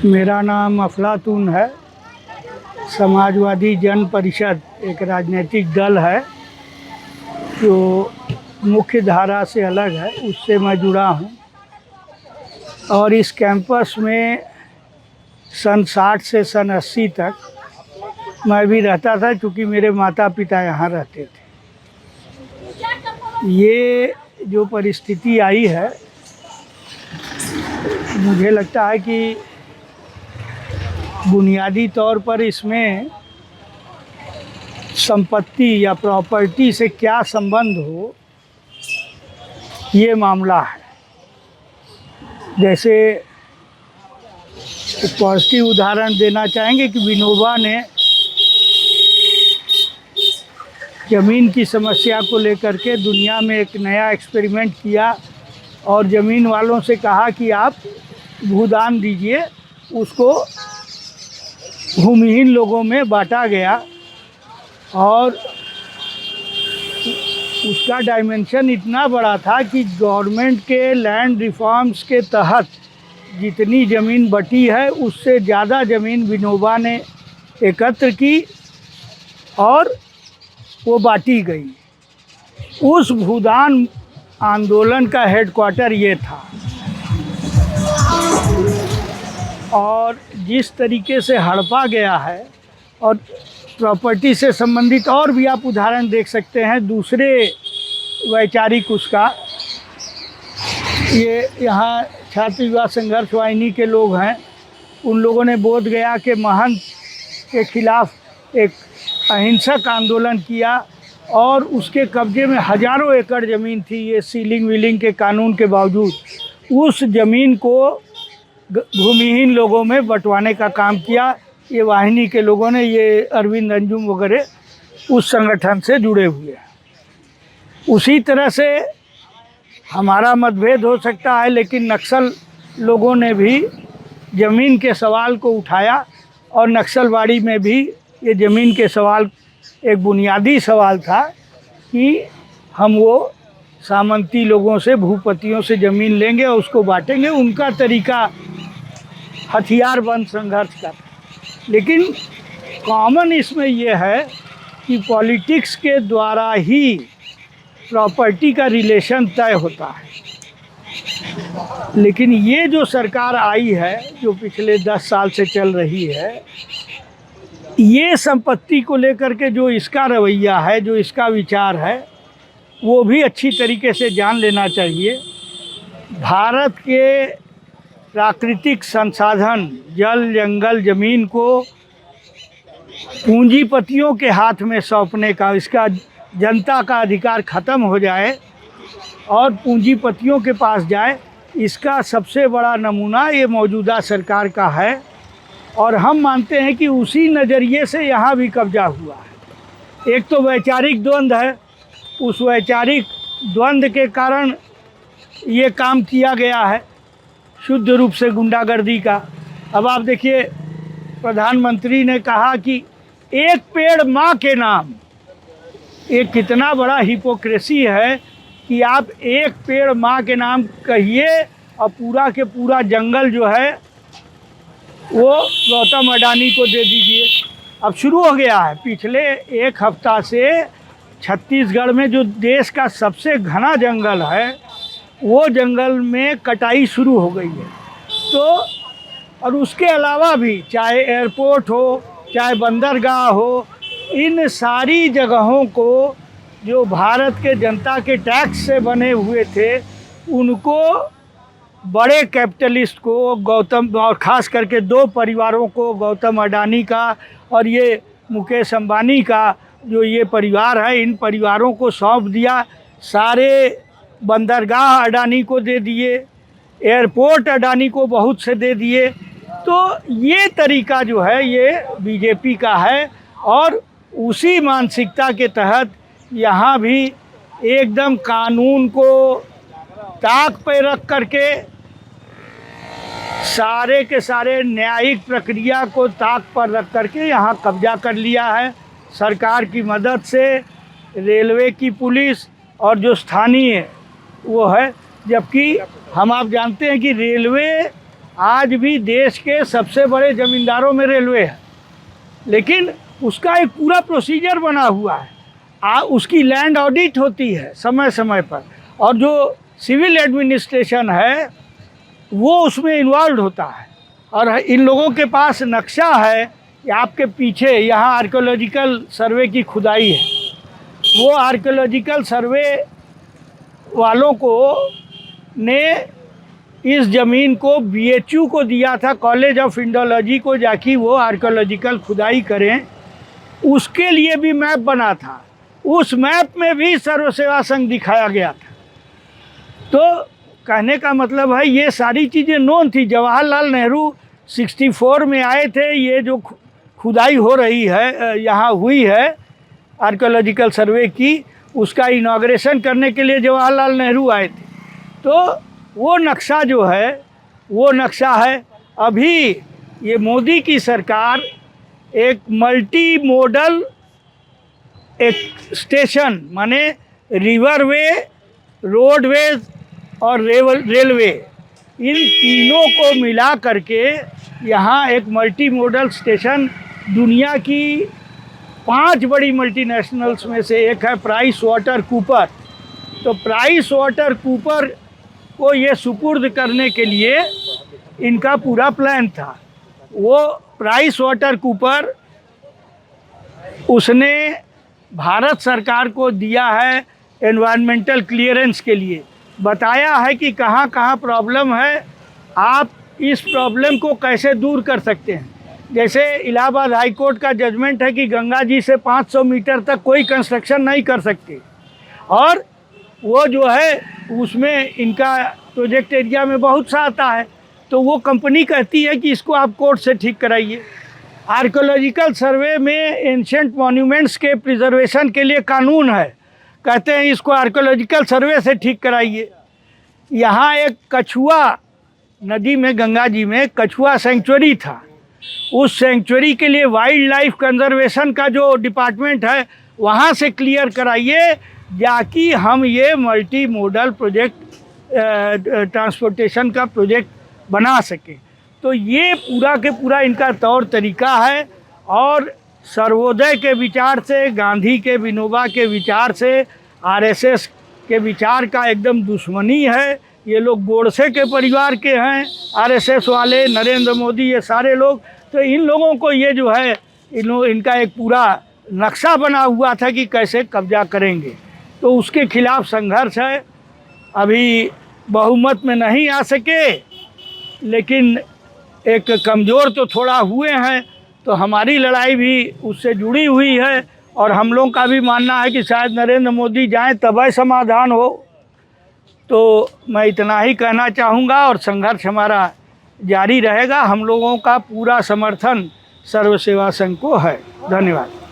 मेरा नाम अफलातून है। समाजवादी जन परिषद एक राजनीतिक दल है जो मुख्य धारा से अलग है, उससे मैं जुड़ा हूँ। और इस कैंपस में सन 60 से सन 80 तक मैं भी रहता था, क्योंकि मेरे माता पिता यहाँ रहते थे। ये जो परिस्थिति आई है, मुझे लगता है कि बुनियादी तौर पर इसमें संपत्ति या प्रॉपर्टी से क्या संबंध हो, ये मामला है। जैसे एक पॉजिटिव उदाहरण देना चाहेंगे कि विनोबा ने ज़मीन की समस्या को लेकर के दुनिया में एक नया एक्सपेरिमेंट किया और ज़मीन वालों से कहा कि आप भूदान दीजिए। उसको भूमिहीन लोगों में बांटा गया और उसका डायमेंशन इतना बड़ा था कि गवर्नमेंट के लैंड रिफॉर्म्स के तहत जितनी ज़मीन बटी है, उससे ज़्यादा ज़मीन विनोबा ने एकत्र की और वो बांटी गई। उस भूदान आंदोलन का हेडक्वार्टर ये था। और जिस तरीके से हड़पा गया है, और प्रॉपर्टी से संबंधित और भी आप उदाहरण देख सकते हैं दूसरे वैचारिक उसका। ये यहाँ छात्र युवा संघर्ष वाहिनी के लोग हैं, उन लोगों ने बोध गया के महंत के खिलाफ एक अहिंसक आंदोलन किया और उसके कब्जे में हज़ारों एकड़ ज़मीन थी। ये सीलिंग वीलिंग के कानून के बावजूद उस ज़मीन को भूमिहीन लोगों में बंटवाने का काम किया। ये वाहिनी के लोगों ने, ये अरविंद अंजुम वगैरह उस संगठन से जुड़े हुए हैं। उसी तरह से हमारा मतभेद हो सकता है, लेकिन नक्सल लोगों ने भी ज़मीन के सवाल को उठाया और नक्सलवाड़ी में भी ये ज़मीन के सवाल एक बुनियादी सवाल था कि हम वो सामंती लोगों से, भूपतियों से ज़मीन लेंगे और उसको बांटेंगे। उनका तरीका हथियारबंद संघर्ष का। लेकिन कॉमन इसमें यह है कि पॉलिटिक्स के द्वारा ही प्रॉपर्टी का रिलेशन तय होता है। लेकिन ये जो सरकार आई है, जो पिछले 10 साल से चल रही है, ये संपत्ति को लेकर के जो इसका रवैया है, जो इसका विचार है, वो भी अच्छी तरीके से जान लेना चाहिए। भारत के प्राकृतिक संसाधन, जल, जंगल, ज़मीन को पूंजीपतियों के हाथ में सौंपने का, इसका जनता का अधिकार ख़त्म हो जाए और पूंजीपतियों के पास जाए, इसका सबसे बड़ा नमूना ये मौजूदा सरकार का है। और हम मानते हैं कि उसी नज़रिए से यहाँ भी कब्जा हुआ है। एक तो वैचारिक द्वंद्व है, उस वैचारिक द्वंद्व के कारण ये काम किया गया है, शुद्ध रूप से गुंडागर्दी का। अब आप देखिए, प्रधानमंत्री ने कहा कि एक पेड़ माँ के नाम। ये कितना बड़ा हिपोक्रेसी है कि आप एक पेड़ माँ के नाम कहिए और पूरा के पूरा जंगल जो है वो गौतम अडानी को दे दीजिए। अब शुरू हो गया है, पिछले एक हफ्ता से छत्तीसगढ़ में जो देश का सबसे घना जंगल है, वो जंगल में कटाई शुरू हो गई है। तो और उसके अलावा भी, चाहे एयरपोर्ट हो, चाहे बंदरगाह हो, इन सारी जगहों को जो भारत के जनता के टैक्स से बने हुए थे, उनको बड़े कैपिटलिस्ट को, गौतम, और ख़ास करके 2 परिवारों को, गौतम अडानी का और ये मुकेश अंबानी का जो ये परिवार है, इन परिवारों को सौंप दिया। सारे बंदरगाह अडानी को दे दिए, एयरपोर्ट अडानी को बहुत से दे दिए। तो ये तरीका जो है ये बीजेपी का है और उसी मानसिकता के तहत यहाँ भी एकदम कानून को ताक पे रख करके, सारे के सारे न्यायिक प्रक्रिया को ताक पर रख करके यहाँ कब्जा कर लिया है सरकार की मदद से। रेलवे की पुलिस और जो स्थानीय वो है, जबकि हम आप जानते हैं कि रेलवे आज भी देश के सबसे बड़े ज़मींदारों में रेलवे है, लेकिन उसका एक पूरा प्रोसीजर बना हुआ है। उसकी लैंड ऑडिट होती है समय समय पर, और जो सिविल एडमिनिस्ट्रेशन है वो उसमें इन्वॉल्व होता है। और इन लोगों के पास नक्शा है कि आपके पीछे यहाँ आर्कियोलॉजिकल सर्वे की खुदाई है। वो आर्कियोलॉजिकल सर्वे वालों को ने इस ज़मीन को BHU को दिया था, कॉलेज ऑफ इंडोलॉजी को, जाकि वो आर्कियोलॉजिकल खुदाई करें। उसके लिए भी मैप बना था, उस मैप में भी सर्व सेवा संघ दिखाया गया था। तो कहने का मतलब है ये सारी चीज़ें नोन थी। जवाहरलाल नेहरू 64 में आए थे। ये जो खुदाई हो रही है यहाँ हुई है आर्कियोलॉजिकल सर्वे की, उसका इनॉग्रेशन करने के लिए जवाहरलाल नेहरू आए थे। तो वो नक्शा जो है वो नक्शा है। अभी ये मोदी की सरकार एक मल्टी मोडल एक स्टेशन, माने रिवरवे, रोडवेज और रेलवे, इन तीनों को मिला करके यहाँ एक मल्टी मॉडल स्टेशन, दुनिया की 5 बड़ी मल्टीनेशनल्स में से एक है प्राइस वाटर कूपर। तो प्राइस वाटर कूपर को ये सुपुर्द करने के लिए इनका पूरा प्लान था। वो प्राइस वाटर कूपर उसने भारत सरकार को दिया है एनवायरमेंटल क्लियरेंस के लिए, बताया है कि कहाँ कहाँ प्रॉब्लम है, आप इस प्रॉब्लम को कैसे दूर कर सकते हैं। जैसे इलाहाबाद हाई कोर्ट का जजमेंट है कि गंगा जी से 500 मीटर तक कोई कंस्ट्रक्शन नहीं कर सकते, और वो जो है उसमें इनका प्रोजेक्ट एरिया में बहुत सा आता है, तो वो कंपनी कहती है कि इसको आप कोर्ट से ठीक कराइए। आर्कियोलॉजिकल सर्वे में एंशिएंट मॉन्यूमेंट्स के प्रिजर्वेशन के लिए कानून है, कहते हैं इसको आर्कियोलॉजिकल सर्वे से ठीक कराइए। यहाँ एक कछुआ नदी में, गंगा जी में कछुआ सेंचुरी था, उस सेंचुरी के लिए वाइल्ड लाइफ कंजर्वेशन का जो डिपार्टमेंट है वहाँ से क्लियर कराइए, जाकि हम ये मल्टी मोडल प्रोजेक्ट ट्रांसपोर्टेशन का प्रोजेक्ट बना सकें। तो ये पूरा के पूरा इनका तौर तरीका है। और सर्वोदय के विचार से, गांधी के, विनोबा के विचार से, RSS के विचार का एकदम दुश्मनी है। ये लोग गोडसे के परिवार के हैं, RSS वाले, नरेंद्र मोदी, ये सारे लोग। तो इन लोगों को ये जो है इनका एक पूरा नक्शा बना हुआ था कि कैसे कब्जा करेंगे, तो उसके खिलाफ संघर्ष है। अभी बहुमत में नहीं आ सके, लेकिन एक कमज़ोर तो थोड़ा हुए हैं, तो हमारी लड़ाई भी उससे जुड़ी हुई है। और हम लोग का भी मानना है कि शायद नरेंद्र मोदी जाएं तब समाधान हो। तो मैं इतना ही कहना चाहूँगा, और संघर्ष हमारा जारी रहेगा। हम लोगों का पूरा समर्थन सर्व सेवा संघ को है। धन्यवाद।